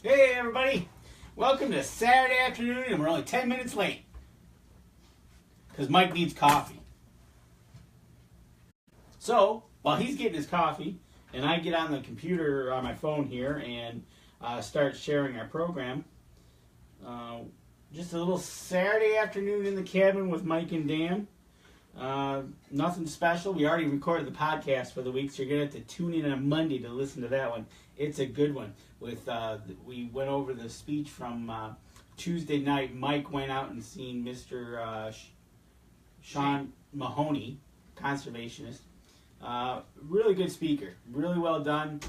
Hey everybody, welcome to Saturday afternoon and we're only 10 minutes late. Because Mike needs coffee. So, while he's getting his coffee and I get on the computer on my phone here and start sharing our program, just a little Saturday afternoon in the cabin with Mike and Dan. Nothing special. We already recorded the podcast for the week, so you're going to have to tune in on Monday to listen to that one. It's a good one. We went over the speech from Tuesday night. Mike went out and seen Mr. Sean Mahoney, conservationist. Really good speaker. Really well done.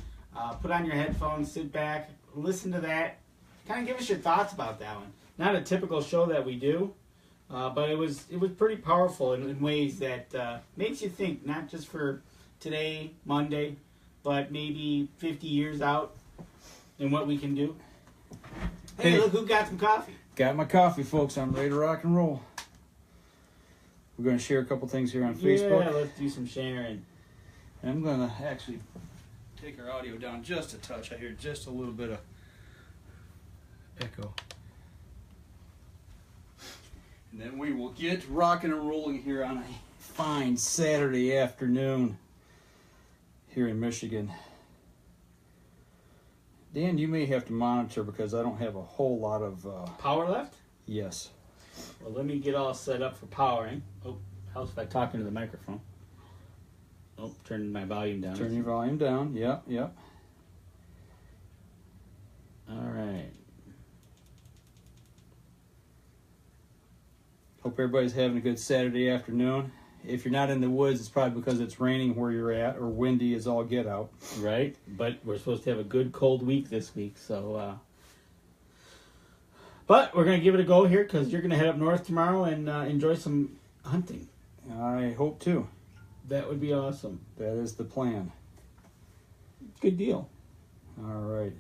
Put on your headphones, sit back, listen to that. Kind of give us your thoughts about that one. Not a typical show that we do. But it was pretty powerful in ways that makes you think, not just for today, Monday, but maybe 50 years out and what we can do. Hey, look who got some coffee. Got my coffee, folks. I'm ready to rock and roll. We're going to share a couple things here on Facebook. Yeah, let's do some sharing. And I'm going to actually take our audio down just a touch. I hear just a little bit of echo. And then we will get rocking and rolling here on a fine Saturday afternoon here in Michigan. Dan, you may have to monitor because I don't have a whole lot of... Power left? Yes. Well, let me get all set up for powering. Oh, how's if I talk into the microphone? Oh, turn my volume down. Turn your volume down. Yep. All right. Hope everybody's having a good Saturday afternoon. If you're not in the woods, it's probably because it's raining where you're at or windy as all get out. Right, but we're supposed to have a good cold week this week, so... But we're going to give it a go here because you're going to head up north tomorrow and enjoy some hunting. I hope to. That would be awesome. That is the plan. Good deal. All right.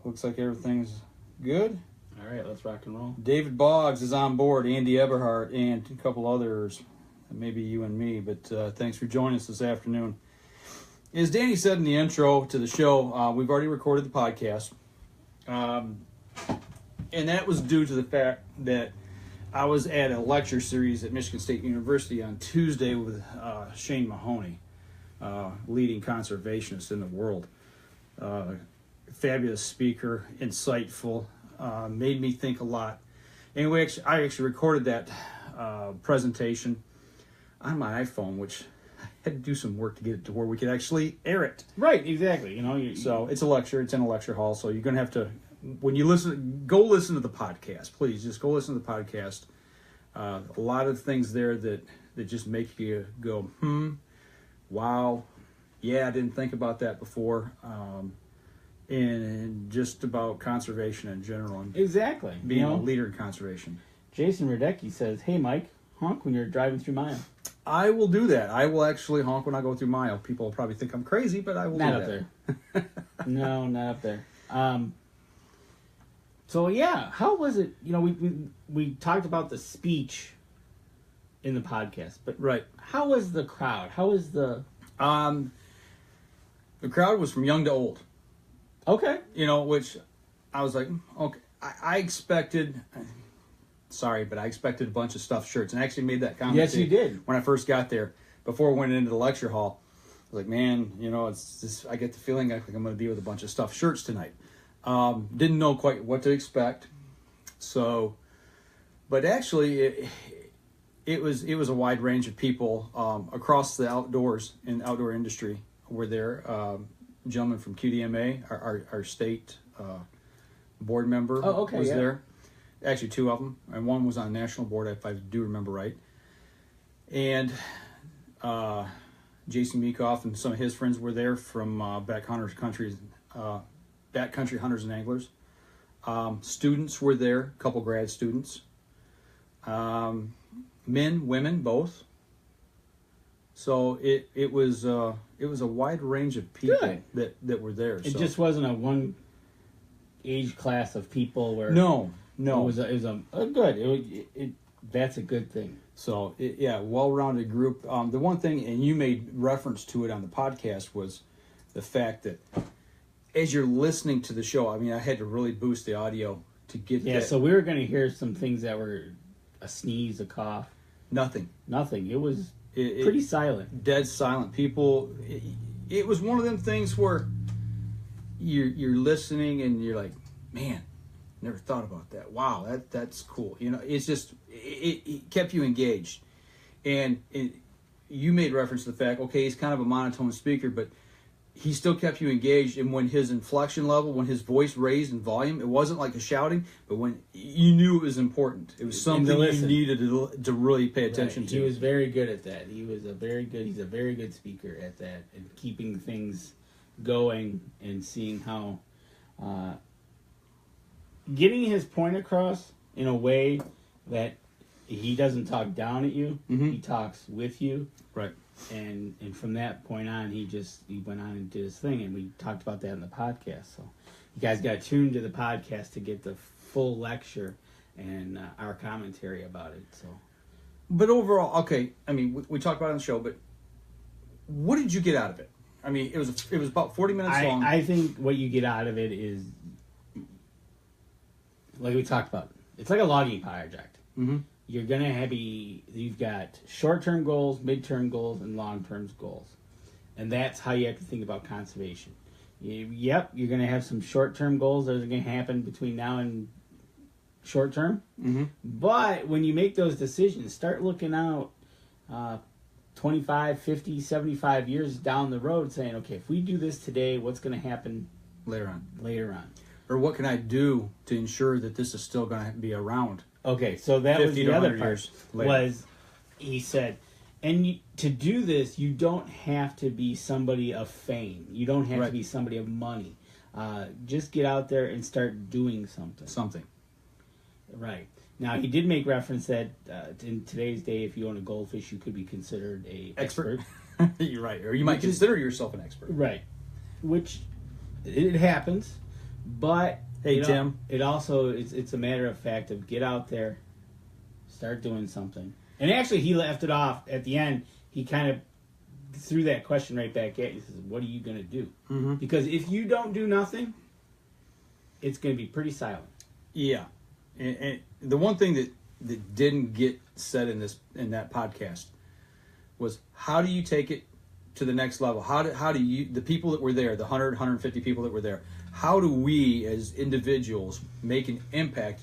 Looks like everything's good. All right, let's rock and roll. David Boggs is on board, Andy Eberhardt, and a couple others, maybe you and me, but thanks for joining us this afternoon. As Danny said in the intro to the show, we've already recorded the podcast, and that was due to the fact that I was at a lecture series at Michigan State University on Tuesday with Shane Mahoney, leading conservationist in the world. Fabulous speaker, insightful. Made me think a lot. Anyway, I actually recorded that presentation on my iPhone, which I had to do some work to get it to where we could actually air it. Right, exactly. So it's a lecture. It's in a lecture hall. So you're going to have to, when you listen, go listen to the podcast. Please, just go listen to the podcast. A lot of things there that just make you go, wow, yeah, I didn't think about that before. And just about conservation in general. And exactly. Being a leader in conservation. Jason Radecki says, hey, Mike, honk when you're driving through Mile. I will do that. I will actually honk when I go through Mile. People will probably think I'm crazy, but I will do that. Not up there. No, not up there. So, yeah, how was it? We talked about the speech in the podcast, but right. How was the crowd? How was the... The crowd was from young to old. Okay. Which I was like, okay. I expected, sorry, but I expected a bunch of stuffed shirts. And I actually made that comment. Yes, you did. When I first got there, before I went into the lecture hall. I was like, man, it's just, I get the feeling like I'm going to be with a bunch of stuffed shirts tonight. Didn't know quite what to expect. So, but actually, it was a wide range of people across the outdoor industry were there. Gentleman from QDMA, our state board member, was there. Actually, two of them, and one was on the national board, if I do remember right. And Jason Meekoff and some of his friends were there from backcountry hunters and anglers. Students were there, a couple grad students. Men, women, both. So it was a wide range of people that were there. It just wasn't a one age class of people where no. It was a good. That's a good thing. So well-rounded group. The one thing, and you made reference to it on the podcast, was the fact that as you're listening to the show, I mean, I had to really boost the audio to get Yeah, so we were going to hear some things that were a sneeze, a cough. Nothing. It was pretty silent. Dead silent. People, it was one of them things where you're listening and you're like, man, never thought about that. Wow, that's cool. You know, it's just, it kept you engaged. And you made reference to the fact, okay, he's kind of a monotone speaker, but he still kept you engaged. And when his inflection level, when his voice raised in volume, it wasn't like a shouting, but when you knew it was important. It was something you needed to really pay attention to. He was very good at that. He's a very good speaker at that, and keeping things going and seeing how, getting his point across in a way that he doesn't talk down at you. Mm-hmm. He talks with you. Right. And from that point on, he went on and did his thing, and we talked about that in the podcast. So you guys got tuned to the podcast to get the full lecture and our commentary about it. So, but overall, okay. I mean, we talked about it on the show, but what did you get out of it? I mean, it was about 40 minutes long. I think what you get out of it is, like we talked about, it's like a logging project. Mm-hmm. You're you've got short-term goals, mid-term goals, and long-term goals. And that's how you have to think about conservation. You're going to have some short-term goals that are going to happen between now and short-term. Mm-hmm. But when you make those decisions, start looking out 25, 50, 75 years down the road saying, okay, if we do this today, what's going to happen later on? Or what can I do to ensure that this is still going to be around? Okay, so that was the other part. Was he said, and to do this, you don't have to be somebody of fame. You don't have to be somebody of money. Just get out there and start doing something. Right. Now, he did make reference that in today's day, if you own a goldfish, you could be considered a expert. You're right. Or you might consider yourself an expert. Right. Which, it happens, but... Hey, Tim. It also it's a matter of fact of get out there, start doing something. And actually, he left it off at the end. He kind of threw that question right back at you. He says, "What are you going to do?" Mm-hmm. Because if you don't do nothing, it's going to be pretty silent. Yeah, and the one thing that didn't get said in that podcast was how do you take it to the next level? How do you, the people that were there, the 150 people that were there, how do we as individuals make an impact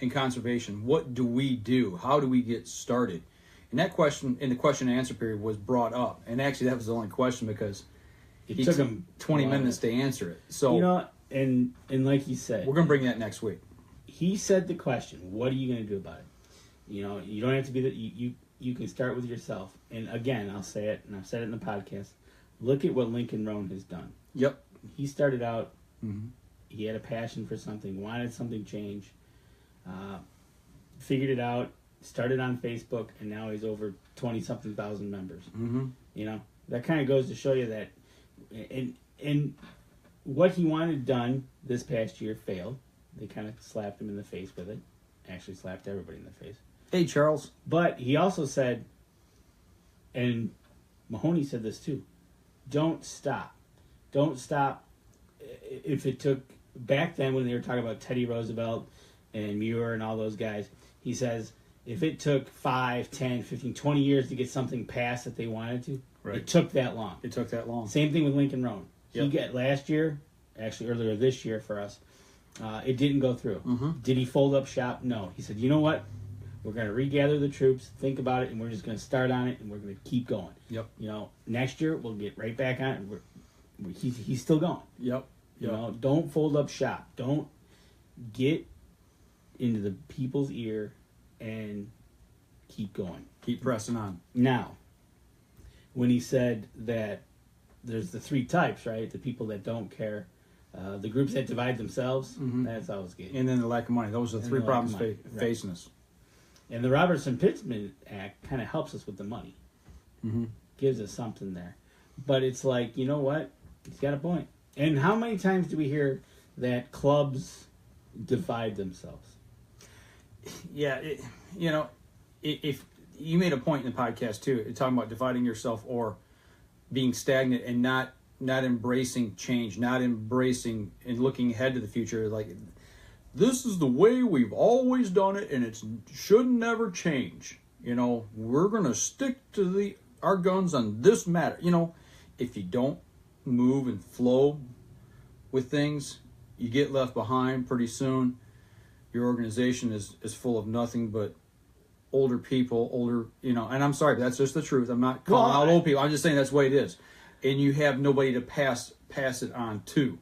in conservation? What do we do? How do we get started? And that question in the question and answer period was brought up. And actually that was the only question because it took him 20 minutes to answer it. So, you know, and like he said, we're going to bring that next week. He said the question, what are you going to do about it? You know, you don't have to be you can start with yourself. And again, I'll say it, and I've said it in the podcast. Look at what Lincoln Roan has done. Yep. He started out, mm-hmm. He had a passion for something, wanted something changed, figured it out, started on Facebook, and now he's over 20-something thousand members. Mm-hmm. You know, that kind of goes to show you that, and what he wanted done this past year failed. They kind of slapped him in the face with it. Actually slapped everybody in the face. Hey, Charles. But he also said, and Mahoney said this too, don't stop. Don't stop. If it took, back then when they were talking about Teddy Roosevelt and Muir and all those guys, he says, if it took 5, 10, 15, 20 years to get something passed that they wanted to, it took that long. It took that long. Same thing with Lincoln Roan. Yep. He got last year, actually earlier this year for us, it didn't go through. Mm-hmm. Did he fold up shop? No. He said, you know what? We're going to regather the troops, think about it, and we're just going to start on it, and we're going to keep going. Yep. You know, next year we'll get right back on it. And he's still going. Yep. You know, don't fold up shop. Don't get into the people's ear and keep going. Keep pressing on. Now, when he said that there's the 3 types, right? The people that don't care, the groups that divide themselves, mm-hmm. that's always good. And then the lack of money. Those are the 3 problems facing us. And the Robertson-Pittman Act kind of helps us with the money. Mm-hmm. Gives us something there. But it's like, you know what? He's got a point. And how many times do we hear that clubs divide themselves? Yeah, if you made a point in the podcast too, talking about dividing yourself or being stagnant and not embracing change, not embracing and looking ahead to the future. Like, this is the way we've always done it, and it should never change. You know, we're gonna stick to our guns on this matter. You know, if you don't move and flow with things, you get left behind pretty soon. Your organization is full of nothing but older people, and I'm sorry, but that's just the truth. I'm not calling out old people. I'm just saying that's the way it is. And you have nobody to pass it on to.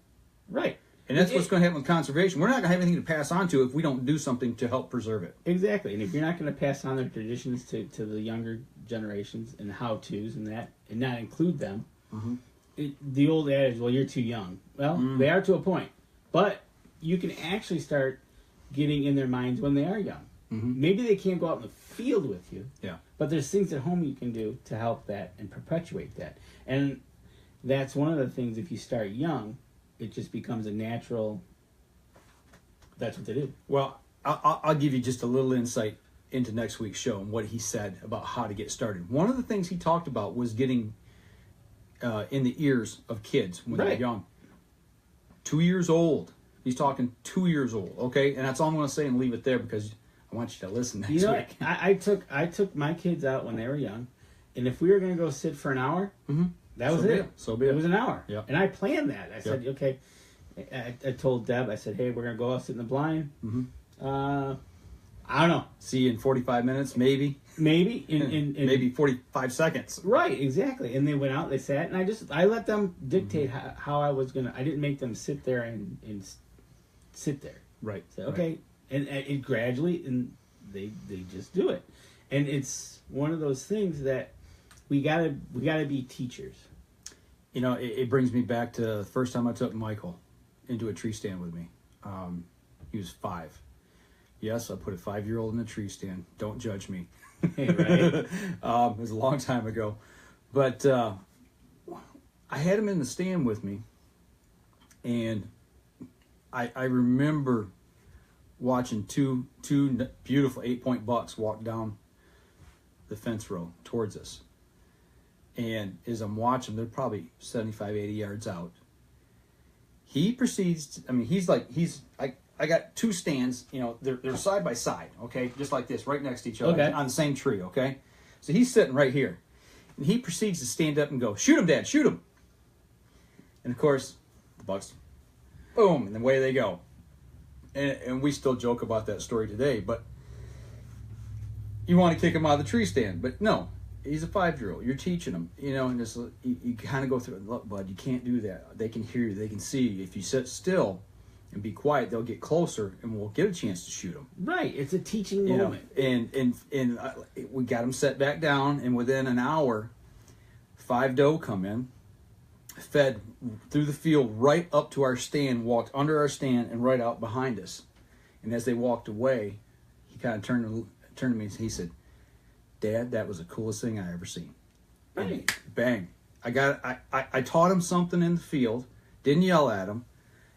Right. And that's what's going to happen with conservation. We're not going to have anything to pass on to if we don't do something to help preserve it. Exactly. And if you're not going to pass on their traditions to the younger generations and how-tos and that, and not include them, the old adage, well, you're too young. Well, they are to a point. But you can actually start getting in their minds when they are young. Maybe they can't go out in the field with you. Yeah. But there's things at home you can do to help that and perpetuate that. And that's one of the things, if you start young, it just becomes a natural, that's what they do. Well, I'll give you just a little insight into next week's show and what he said about how to get started. One of the things he talked about was getting in the ears of kids when they're young. 2 years old. He's talking 2 years old, okay? And that's all I'm going to say and leave it there because I want you to listen next week. I took my kids out when they were young, and if we were going to go sit for an hour, that was it. So be it. It was an hour. Yep. And I planned that. I said, okay. I told Deb, I said, hey, we're going to go out, sit in the blind. I don't know. See you in 45 minutes, maybe. Maybe. In maybe 45 seconds. Right, exactly. And they went out, they sat, and I let them dictate how I was going to, I didn't make them sit there and sit there. Right. So, okay. Right. And it gradually, and they just do it. And it's one of those things that we gotta be teachers. You know, it brings me back to the first time I took Michael into a tree stand with me. He was 5. Yes, I put a 5-year-old in a tree stand. Don't judge me. Right. It was a long time ago. But I had him in the stand with me. And I remember watching two beautiful 8-point bucks walk down the fence row towards us. And as I'm watching, they're probably 75, 80 yards out. He proceeds, I got 2 stands, they're side by side, okay? Just like this, right next to each other, on the same tree, okay? So he's sitting right here. And he proceeds to stand up and go, shoot him, Dad, shoot him. And of course, the bucks, boom, and away they go. And we still joke about that story today, but you want to kick him out of the tree stand. But no, he's a 5-year-old. You're teaching him, and just you kind of go through it. Look, bud, you can't do that. They can hear you. They can see you. If you sit still and be quiet, they'll get closer, and we'll get a chance to shoot them. Right. It's a teaching moment. And we got them set back down, and within an hour, 5 doe come in, fed through the field right up to our stand, walked under our stand, and right out behind us. And as they walked away, he kind of turned to me and he said, Dad, that was the coolest thing I ever seen. Right. And bang. I taught him something in the field, didn't yell at him,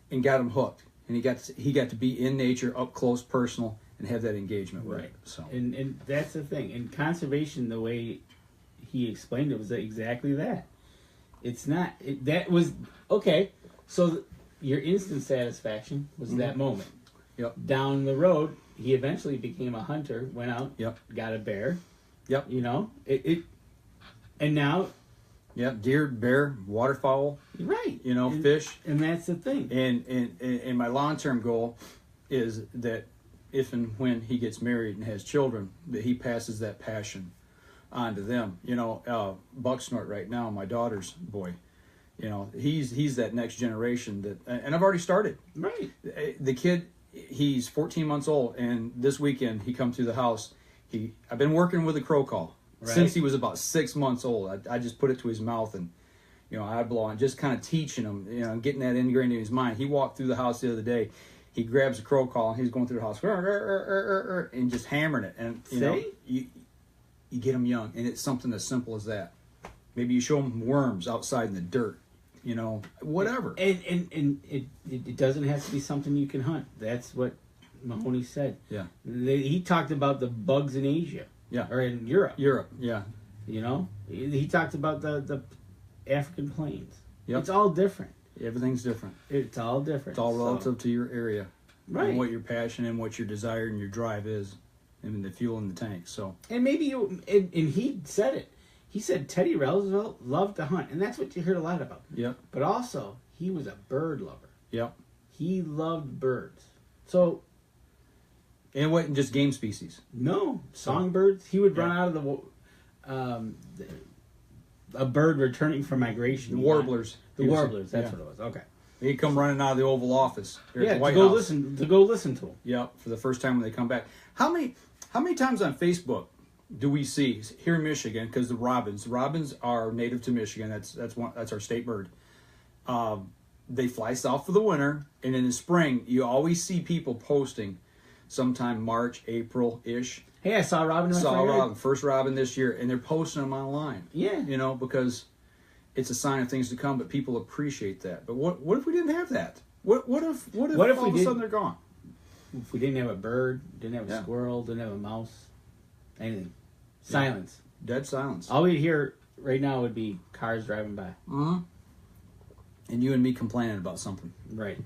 and got him hooked. And he got to be in nature, up close, personal, and have that engagement with it. So. And that's the thing. And conservation, the way he explained it, was exactly that. It's not. That was okay. So your instant satisfaction was that moment. Yep. Down the road, he eventually became a hunter. Went out. Yep. Got a bear. Yep. And now. Yep. Deer, bear, waterfowl. Right. Fish. And that's the thing. And my long-term goal is that if and when he gets married and has children, that he passes that passion onto them. Bucksnort right now, my daughter's boy, he's that next generation and I've already started. Right. The kid, he's 14 months old, and this weekend he come through the house. I've been working with a crow call since he was about 6 months old. I just put it to his mouth and, I blow on, just kind of teaching him, getting that ingrained in his mind. He walked through the house the other day. He grabs a crow call and he's going through the house and just hammering it. And you get them young, and it's something as simple as that. Maybe you show them worms outside in the dirt, whatever. And it doesn't have to be something you can hunt. That's what Mahoney said. Yeah. He talked about the bugs in Asia. Yeah. Or in Europe. Europe, yeah. He talked about the African plains. Yep. It's all different. Everything's different. It's all different. It's all relative to your area. Right. And what your passion and what your desire and your drive is. And the fuel in the tank. So. And maybe and he said it. He said Teddy Roosevelt loved to hunt. And that's what you heard a lot about. Yep. But also, he was a bird lover. Yep. He loved birds. So. And it wasn't just game species. No. Songbirds. He would run out of a bird returning from migration. The warblers. The warblers. That's what it was. Okay. He'd come running out of the Oval Office. Yeah, at the White to go House. listen to them. Yep, for the first time when they come back. How many times on Facebook do we see here in Michigan? Because the robins are native to Michigan. That's our state bird. They fly south for the winter, and in the spring you always see people posting, sometime March, April-ish. Hey, I saw a robin. First robin this year, and they're posting them online. Yeah, because it's a sign of things to come. But people appreciate that. But what if we didn't have that? What if all of a sudden they're gone? If we didn't have a bird, didn't have a squirrel, didn't have a mouse, anything. Silence. Dead silence. All we'd hear right now would be cars driving by. Mm-hmm. And you and me complaining about something. Right.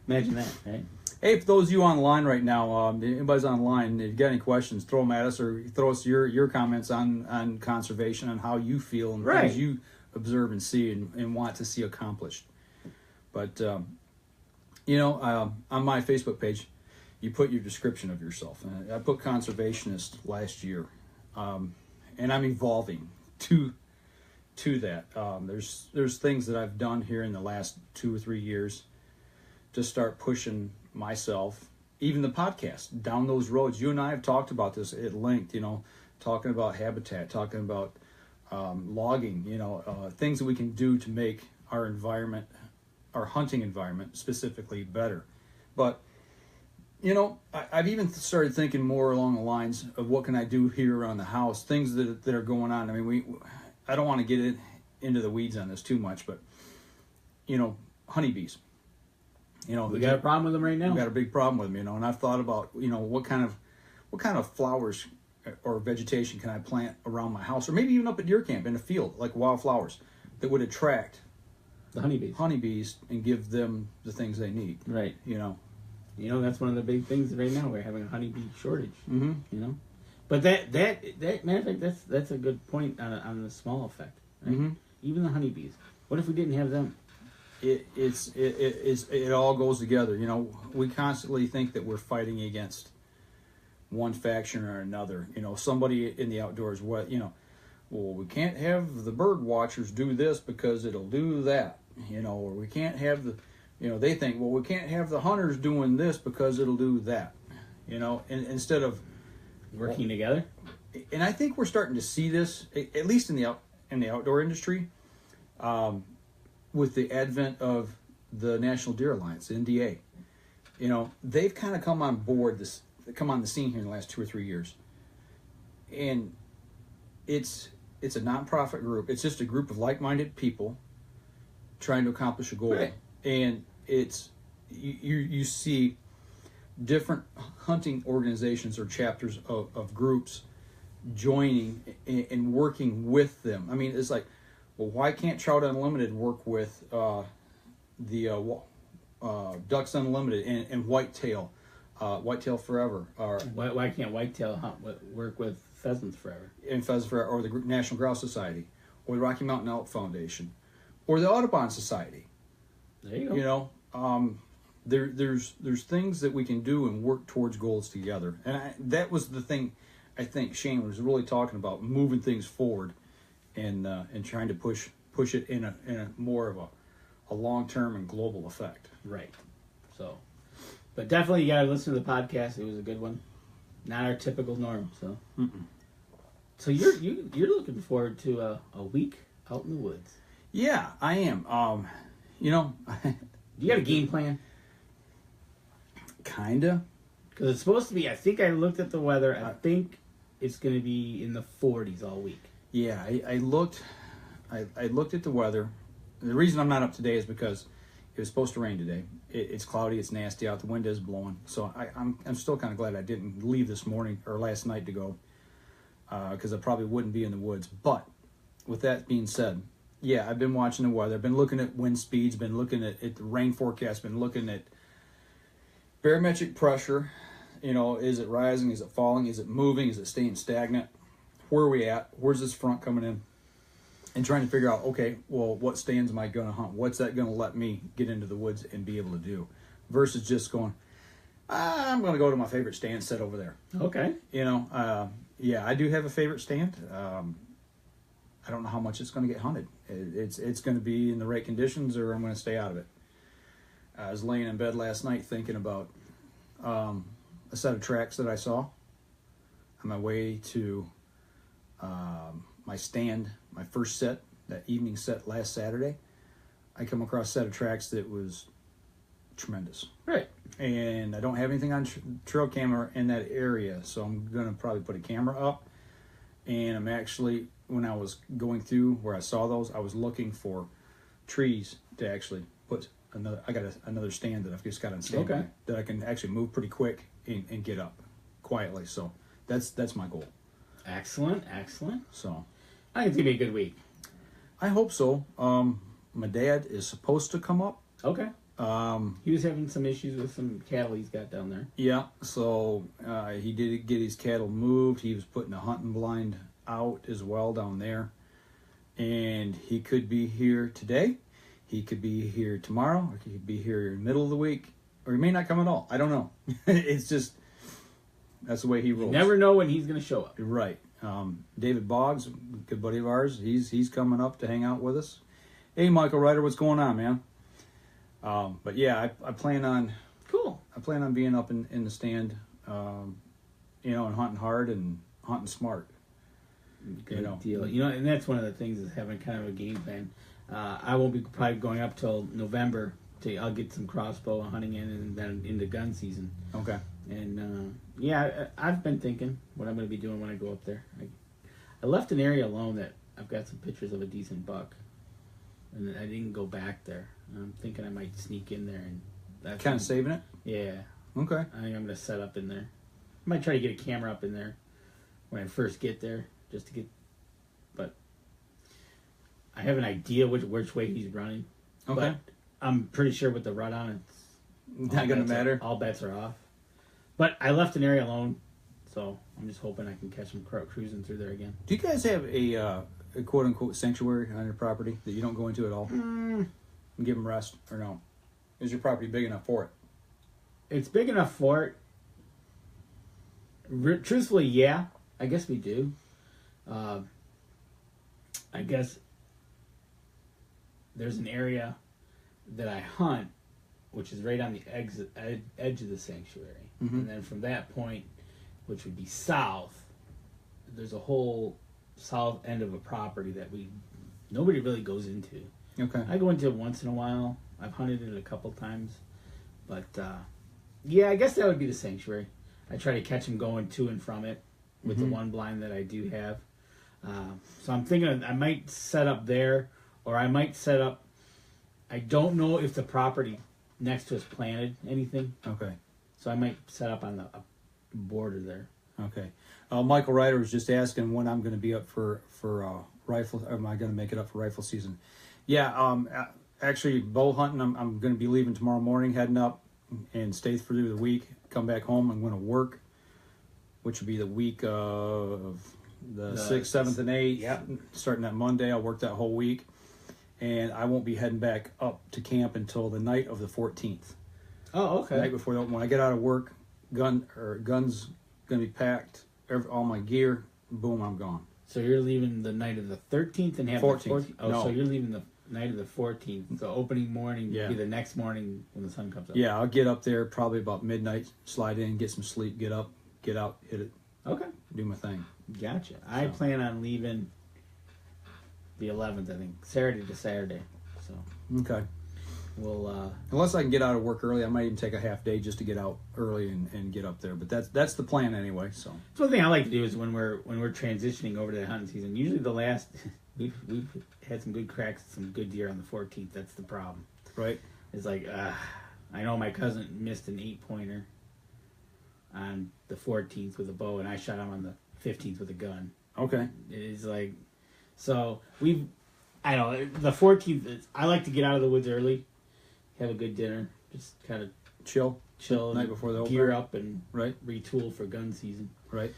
Imagine that, right? Hey, for those of you online right now, anybody's online, if you got any questions, throw them at us or throw us your comments on conservation, on how you feel and things you observe and see and want to see accomplished. But, on my Facebook page, you put your description of yourself. And I put conservationist last year. And I'm evolving to that. There's things that I've done here in the last 2 or 3 years to start pushing myself, even the podcast, down those roads. You and I have talked about this at length, talking about habitat, talking about logging, things that we can do to make our environment, our hunting environment specifically, better. But I've even started thinking more along the lines of what can I do here around the house, things that are going on. I mean, I don't want to get into the weeds on this too much, but honeybees. We got a problem with them right now. We got a big problem with them, and I've thought about what kind of flowers or vegetation can I plant around my house, or maybe even up at your camp in a field, like wildflowers that would attract the honeybees and give them the things they need. Right. That's one of the big things right now. We're having a honeybee shortage. Mm-hmm. But that matter of fact, that's a good point on the small effect. Right? Mm-hmm. Even the honeybees. What if we didn't have them? It all goes together. We constantly think that we're fighting against one faction or another. Somebody in the outdoors. Well, we can't have the bird watchers do this because it'll do that. Or we can't have the. They think, well, we can't have the hunters doing this because it'll do that. And instead of working together. And I think we're starting to see this, at least in the outdoor industry, with the advent of the National Deer Alliance, the NDA. They've kind of come on the scene here in the last 2 or 3 years. And it's a nonprofit group. It's just a group of like-minded people trying to accomplish a goal. Right. And it's you see different hunting organizations or chapters of groups joining and working with them. I mean, it's like, well, why can't Trout Unlimited work with the Ducks Unlimited and Whitetail Forever? Or why can't Whitetail work with Pheasants Forever? And Pheasants Forever, or the National Grouse Society, or the Rocky Mountain Elk Foundation, or the Audubon Society. There you go. There's things that we can do and work towards goals together, and that was the thing. I think Shane was really talking about, moving things forward, and trying to push it in a more of a long-term and global effect. Right. So, but definitely you gotta listen to the podcast. It was a good one, not our typical norm. So, So you're looking forward to a week out in the woods. Yeah, I am. You got a game plan? Kinda. Because it's supposed to be, I think I looked at the weather, I think it's going to be in the 40s all week. Yeah, I looked at the weather. The reason I'm not up today is because it was supposed to rain today. It's cloudy, it's nasty out, the wind is blowing. So I'm still kind of glad I didn't leave this morning or last night to go, because I probably wouldn't be in the woods. But with that being said, yeah, I've been watching the weather. I've been looking at wind speeds, been looking at the rain forecast, been looking at barometric pressure. You know, is it rising? Is it falling? Is it moving? Is it staying stagnant? Where are we at? Where's this front coming in? And trying to figure out, okay, well, what stands am I going to hunt? What's that going to let me get into the woods and be able to do? Versus just going, I'm going to go to my favorite stand set over there. Okay. You know, yeah, I do have a favorite stand. I don't know how much it's going to get hunted. It's going to be in the right conditions, or I'm going to stay out of it. I was laying in bed last night thinking about a set of tracks that I saw on my way to my stand, my first set, that evening set last Saturday. I come across a set of tracks that was tremendous. Right. And I don't have anything on trail camera in that area, so I'm going to probably put a camera up. And I'm actually, when I was going through where I saw those, I was looking for trees to actually put another. I got another stand that I've just got on standby that I can actually move pretty quick and get up quietly. So that's my goal. Excellent. So I think it's gonna be a good week. I hope so. My dad is supposed to come up. Okay. He was having some issues with some cattle he's got down there. Yeah, so he did get his cattle moved. He was putting a hunting blind out as well down there. And he could be here today. He could be here tomorrow. Or he could be here in the middle of the week. Or he may not come at all. I don't know. It's just, that's the way he rolls. You never know when he's going to show up. Right. David Boggs, a good buddy of ours, he's coming up to hang out with us. Hey, Michael Ryder, what's going on, man? But yeah, I plan on being up in the stand, you know, and hunting hard and hunting smart. Good deal. You know, and that's one of the things is having kind of a game plan. I won't be probably going up till November. I'll get some crossbow hunting in, and then into gun season. Okay. And yeah, I've been thinking what I'm going to be doing when I go up there. I left an area alone that I've got some pictures of a decent buck, and I didn't go back there. I'm thinking I might sneak in there and that's kind of saving it. Yeah. Okay. I think I'm going to set up in there. I might try to get a camera up in there when I first get there, just to get. But I have an idea which way he's running. Okay. But I'm pretty sure with the rut on, it's not going to matter. All bets are off. But I left an area alone, so I'm just hoping I can catch him cruising through there again. Do you guys have a quote-unquote sanctuary on your property that you don't go into at all? And give them rest, or no? Is your property big enough for it? It's big enough for it. Truthfully, yeah. I guess we do. I guess there's an area that I hunt, which is right on the edge of the sanctuary. Mm-hmm. And then from that point, which would be south, there's a whole south end of a property that nobody really goes into. Okay. I go into it once in a while. I've hunted it a couple times. But, yeah, I guess that would be the sanctuary. I try to catch them going to and from it with the one blind that I do have. So I'm thinking I might set up there, or I might set up... I don't know if the property next to us planted anything. Okay. So I might set up on the border there. Okay. Michael Ryder was just asking when I'm going to be up for rifle. Am I going to make it up for rifle season? Yeah. Actually, bow hunting. I'm going to be leaving tomorrow morning, heading up, and stay through the week. Come back home. I'm going to work, which will be the week of the 6th, 7th, and 8th. Yeah. Starting that Monday, I'll work that whole week, and I won't be heading back up to camp until the night of the 14th. Oh, okay. The night before, when I get out of work, guns going to be packed. All my gear, boom, I'm gone. So you're leaving the night of the 13th and have 14th. the 14th? Oh, No. so you're leaving the night of the 14th. So opening morning Yeah. will be the next morning when the sun comes up. Yeah, I'll get up there probably about midnight, slide in, get some sleep, get up, get out, hit it, Okay. do my thing. Gotcha. I plan on leaving the 11th, I think. Saturday to Saturday. So Okay. we'll... Unless I can get out of work early, I might even take a half day just to get out early and get up there. But that's the plan anyway. So So one thing I like to do is when we're transitioning over to the hunting season, usually the last... We've had some good cracks, some good deer on the 14th. That's the problem. right. It's like, I know my cousin missed an 8-pointer on the 14th with a bow, and I shot him on the 15th with a gun. Okay. It is like, so we've I know the 14th. I like to get out of the woods early, have a good dinner, just kind of chill the night before the gear up and right, retool for gun season. Right.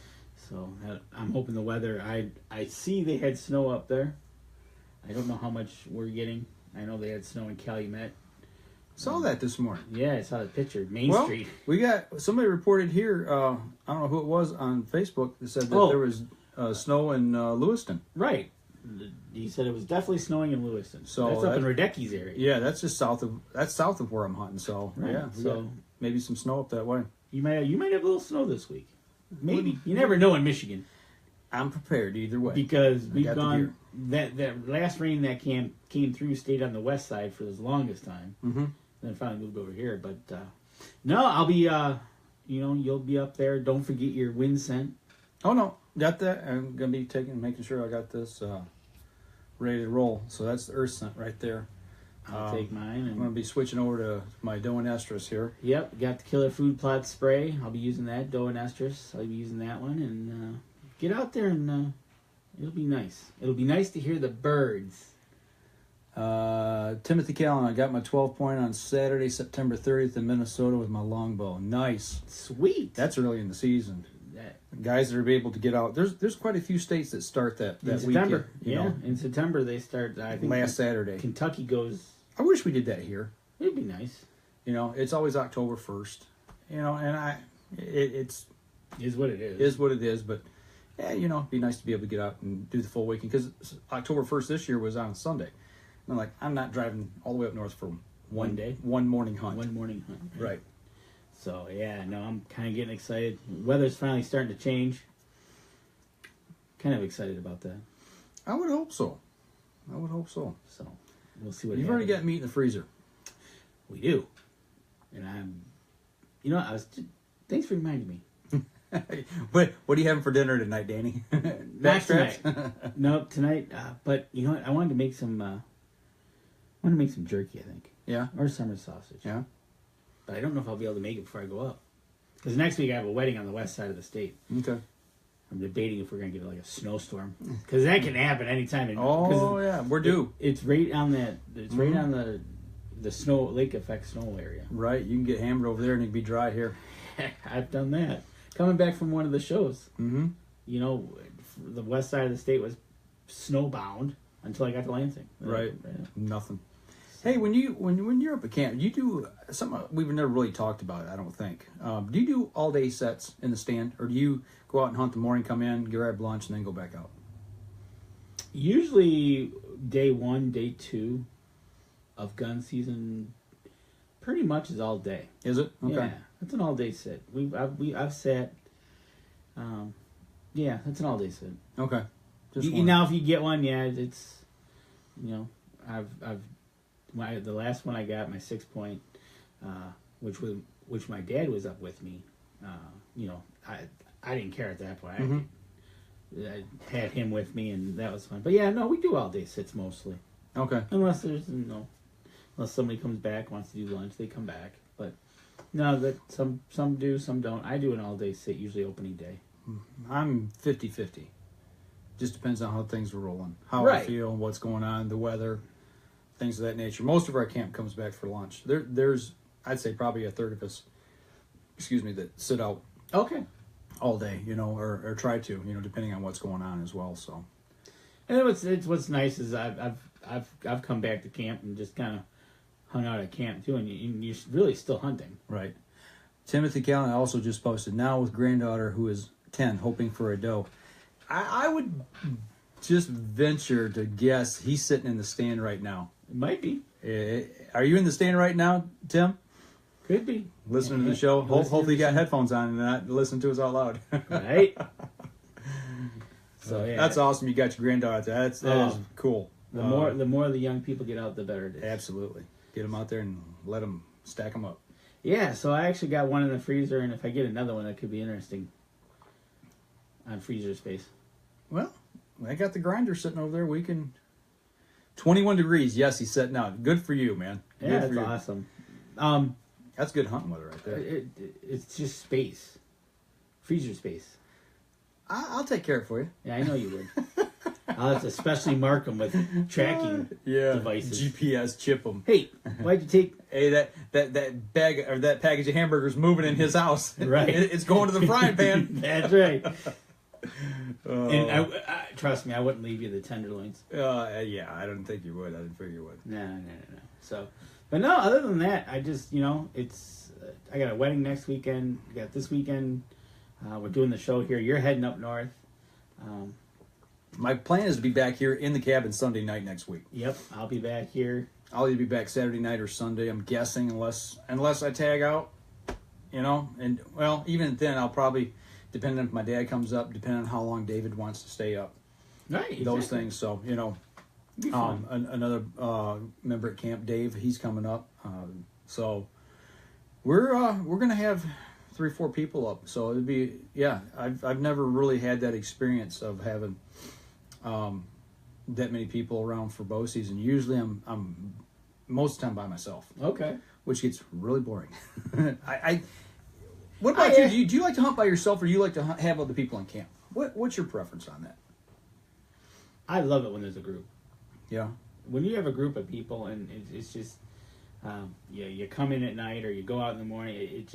So I'm hoping the weather. I see they had snow up there. I don't know how much we're getting. I know they had snow in Calumet. Saw that this morning. Yeah, I saw the picture. Main Street. We got somebody reported here. I don't know who it was on Facebook that said that there was snow in Lewiston. Right. He said it was definitely snowing in Lewiston. So that's up in Radecki's area. Yeah, that's just south of where I'm hunting. So right. Yeah, so maybe some snow up that way. You might have a little snow this week. Maybe. You never know in Michigan. I'm prepared either way because we've gone that last rain that came through stayed on the west side for the longest time. Mm-hmm. Then finally moved over here. But no, I'll be you'll be up there. Don't forget your wind scent. Oh no, got that. I'm gonna be making sure I got this ready to roll. So that's the earth scent right there. I'll take mine. I'm gonna be switching over to my Doe and Estrus here. Yep, got the Killer Food Plot spray. I'll be using that Doe and Estrus. I'll be using that one and get out there and it'll be nice. It'll be nice to hear the birds. Timothy Callan, I got my 12 point on Saturday, September 30th in Minnesota with my longbow. Nice. Sweet. That's early in the season. Guys that are able to get out. There's quite a few states that start that September. weekend. You know. In September they start. I think last Saturday. Kentucky goes. I wish we did that here. It'd be nice. You know, it's always October 1st. You know, and it's is what it is. Is what it is, but yeah, you know, it'd be nice to be able to get out and do the full weekend because October 1st this year was on Sunday. And I'm like, I'm not driving all the way up north for one day, one morning hunt. One morning hunt. Right. So yeah, no, I'm kind of getting excited. Weather's finally starting to change. Kind of excited about that. I would hope so. So we'll see what you've already got meat in the freezer. We do, and thanks for reminding me. What are you having for dinner tonight, Danny? Not tonight. Nope, tonight. But you know what? I wanted to make some. Jerky. I think. Yeah. Or summer sausage. Yeah. But I don't know if I'll be able to make it before I go up. Because next week I have a wedding on the west side of the state. Okay. I'm debating if we're going to get like a snowstorm. Because that can happen anytime. Yeah, we're due. It's right on that. It's right on the snow lake effect snow area. Right. You can get hammered over there and it can be dry here. I've done that. Coming back from one of the shows. Mm-hmm. You know, the west side of the state was snowbound until I got to Lansing. Right. Nothing. Hey, when you're up at camp, you do something we've never really talked about. I don't think. Do you do all day sets in the stand, or do you go out and hunt the morning, come in, grab lunch, and then go back out? Usually, day 1, day 2 of gun season, pretty much is all day. Is it? Okay. Yeah, it's an all day sit. I've sat. Yeah, it's an all day sit. Okay. Now, if you get one, yeah, it's the last one I got, my 6 point, which my dad was up with me. I didn't care at that point. Mm-hmm. I had him with me, and that was fun. But yeah, no, we do all day sits mostly. Okay. Unless unless somebody comes back, wants to do lunch, they come back. But no, that some do, some don't. I do an all day sit, usually opening day. I'm 50-50. Just depends on how things are rolling, how right. I feel, what's going on, the weather. Things of that nature. Most of our camp comes back for lunch. There's, I'd say, probably a third of us, that sit out. Okay. All day, or try to, depending on what's going on as well. So, and what's nice is I've come back to camp and just kind of hung out at camp too, and you're really still hunting. Right. Timothy Callan also just posted now with granddaughter who is 10, hoping for a doe. I would just venture to guess he's sitting in the stand right now. It might be. Are you in the stand right now, Tim? Could be. Listening to the show. Hopefully you got headphones on and not listen to us out loud. Right. So yeah. That's awesome. You got your granddaughter. That is cool. The more the young people get out, the better it is. Absolutely. Get them out there and let them stack them up. Yeah. So I actually got one in the freezer, and if I get another one, that could be interesting. On freezer space. Well, I got the grinder sitting over there. We can. 21 degrees. Yes, he's setting out. Good for you, man. Yeah, that's awesome. That's good hunting weather right there. It's just space. Freezer space. I'll take care of it for you. Yeah, I know you would. I'll have to especially mark them with tracking devices. GPS chip them. Hey, why'd you take? Hey, that bag or that package of hamburgers moving in his house. Right, it's going to the frying pan. That's right. And I trust me, I wouldn't leave you the tenderloins. Yeah, I don't think you would. I didn't figure you would. No. So, but no, other than that, I just, it's, I got a wedding next weekend. We got this weekend. We're doing the show here. You're heading up north. My plan is to be back here in the cabin Sunday night next week. Yep, I'll be back here. I'll either be back Saturday night or Sunday, I'm guessing, unless I tag out, and well, even then I'll probably, depending if my dad comes up, depending on how long David wants to stay up. Right, exactly. Those things. So, another member at camp, Dave, he's coming up. So we're gonna have 3 or 4 people up. So it'd be, I've never really had that experience of having that many people around for bow season. Usually I'm most of the time by myself. Okay. Which gets really boring. What about you? Do you like to hunt by yourself, or do you like to have other people in camp? What's your preference on that? I love it when there's a group. Yeah. When you have a group of people and it's just, you come in at night or you go out in the morning,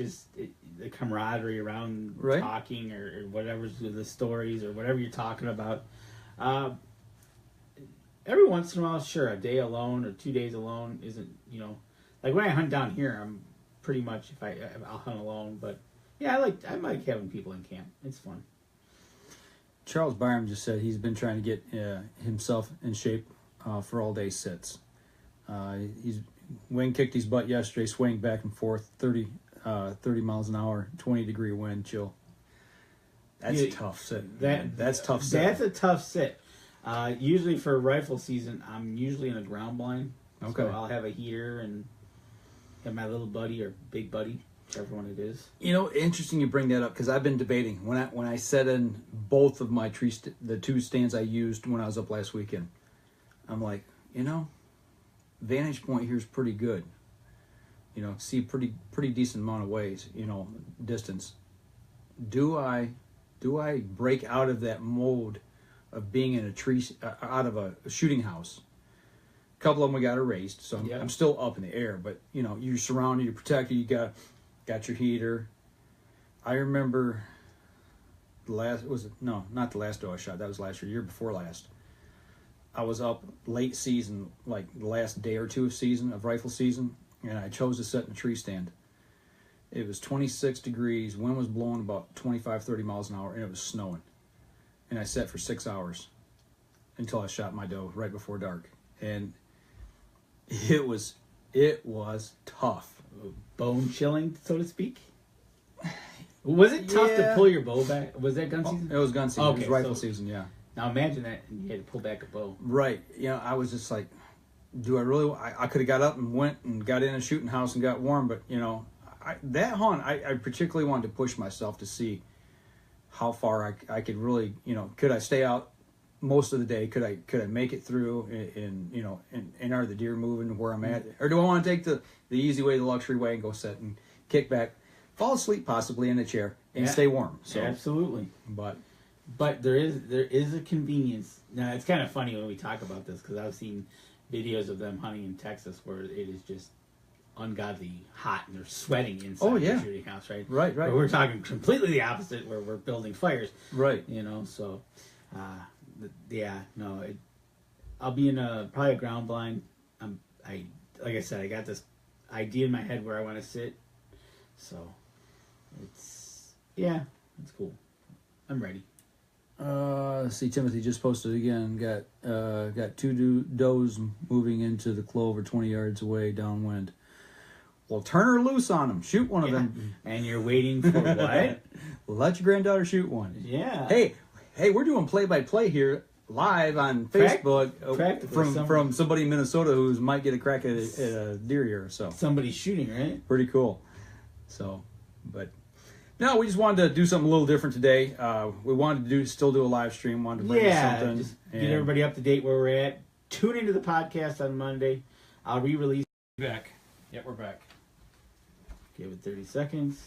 the camaraderie around talking or whatever's the stories or whatever you're talking about. Every once in a while, sure, a day alone or 2 days alone isn't, like when I hunt down here, I'm pretty much, I'll hunt alone, but yeah, I like having people in camp. It's fun. Charles Byram just said he's been trying to get himself in shape for all day sits. Wayne kicked his butt yesterday, swaying back and forth, 30 miles an hour, 20-degree wind chill. That's a tough sit. That's tough sit. That's a tough sit. Usually for rifle season, I'm usually in a ground blind. Okay. So I'll have a heater and have my little buddy or big buddy, whichever one it is. Interesting you bring that up, because I've been debating when I set in both of my the 2 stands I used when I was up last weekend. I'm like, vantage point here is pretty good. See pretty decent amount of ways. Distance. Do I break out of that mode of being in a tree, out of a shooting house? A couple of them we got erased, so I'm still up in the air. But you're surrounded, you're protected. You got your heater. I remember not the last doe I shot. That was last year before last. I was up late season, like the last day or 2 of rifle season, and I chose to sit in a tree stand. It was 26 degrees, wind was blowing about 25-30 miles an hour, and it was snowing. And I sat for 6 hours until I shot my doe right before dark. And it was tough. Bone chilling, so to speak? Was it tough to pull your bow back? Was that gun season? It was gun season. Okay, it was rifle season, yeah. Now imagine that and you had to pull back a bow. Right. I was just like, do I really? I could have got up and went and got in a shooting house and got warm, but that hunt, I particularly wanted to push myself to see how far I could really, could I stay out most of the day? Could I make it through and are the deer moving where I'm at? Or do I want to take the easy way, the luxury way, and go sit and kick back, fall asleep possibly in a chair and stay warm? So absolutely. But there is a convenience. Now, it's kind of funny when we talk about this, because I've seen videos of them hunting in Texas where it is just ungodly hot and they're sweating inside the shooting house, right? Right. But we're talking completely the opposite, where we're building fires. Right. So, I'll be in probably a ground blind. Like I said, I got this idea in my head where I want to sit. So, it's cool. I'm ready. See, Timothy just posted again. Got 2 does moving into the clover 20 yards away downwind. Well, turn her loose on them. Shoot one of them. And you're waiting for what? Let your granddaughter shoot one. Yeah. Hey, we're doing play-by-play here live on Facebook from somebody in Minnesota who might get a crack at a deer here. So somebody's shooting, right? Pretty cool. So, but. No, we just wanted to do something a little different today. We wanted to still do a live stream. Wanted to bring you something. Just get everybody up to date where we're at. Tune into the podcast on Monday. I'll re-release. Back. Yep, we're back. Give it 30 seconds.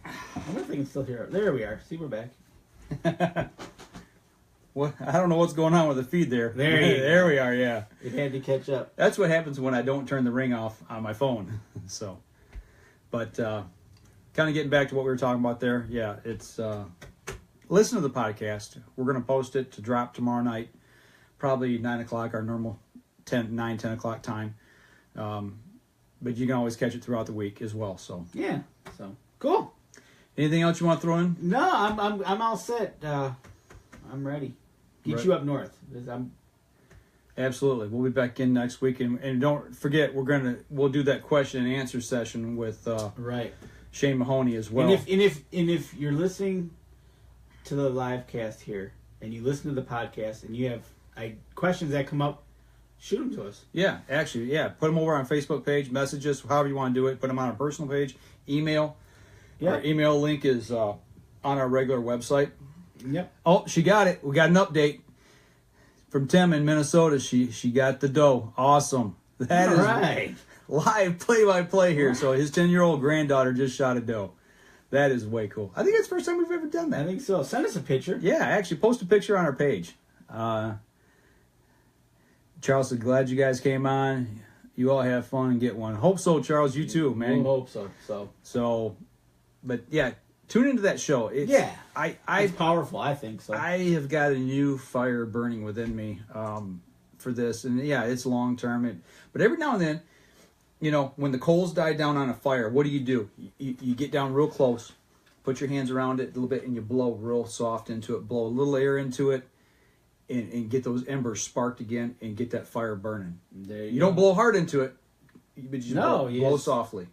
I wonder if I can still hear it. There we are. See, we're back. what? I don't know what's going on with the feed there. There we are. Yeah, it had to catch up. That's what happens when I don't turn the ring off on my phone. So, but kind of getting back to what we were talking about there. Yeah, it's listen to the podcast. We're gonna post it to drop tomorrow night, probably 9 o'clock, our normal 10 o'clock time. But you can always catch it throughout the week as well. So yeah, so cool. Anything else you want to throw in? No, I'm all set. I'm ready. Get you up north. Absolutely. We'll be back in next week, and don't forget we'll do that question and answer session with right Shane Mahoney as well. And if you're listening to the live cast here and you listen to the podcast and you have questions that come up, shoot them to us. Yeah, actually, yeah. Put them over on Facebook page, message us, however you want to do it. Put them on our personal page, email. Yeah. Our email link is on our regular website. Yep. Oh, she got it. We got an update from Tim in Minnesota. She got the doe. Awesome. That is right. Live play-by-play here. So his 10-year-old granddaughter just shot a doe. That is way cool. I think it's the first time we've ever done that. I think so. Send us a picture. Yeah, actually, post a picture on our page. Charles said, glad you guys came on. You all have fun and get one. Hope so, Charles. You too, man. We'll hope so. But yeah, tune into that show. It's powerful. I think so. I have got a new fire burning within me for this, and yeah, it's long term. But every now and then, when the coals die down on a fire, what do? You get down real close, put your hands around it a little bit, and you blow real soft into it. Blow a little air into it, and get those embers sparked again, and get that fire burning. You don't blow hard into it, but you blow softly.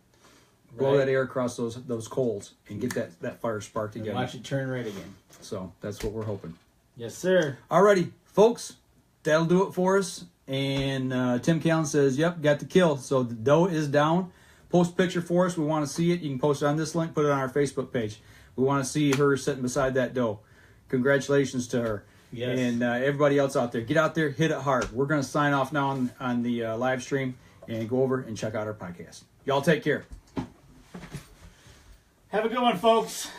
Blow that air across those coals and get that fire sparked again. And watch it turn red again. So that's what we're hoping. Yes, sir. Alrighty, folks, that'll do it for us. And Tim Callan says, yep, got the kill. So the doe is down. Post a picture for us. We want to see it. You can post it on this link, put it on our Facebook page. We want to see her sitting beside that doe. Congratulations to her. Yes. And everybody else out there, get out there, hit it hard. We're going to sign off now on the live stream and go over and check out our podcast. Y'all take care. Have a good one, folks.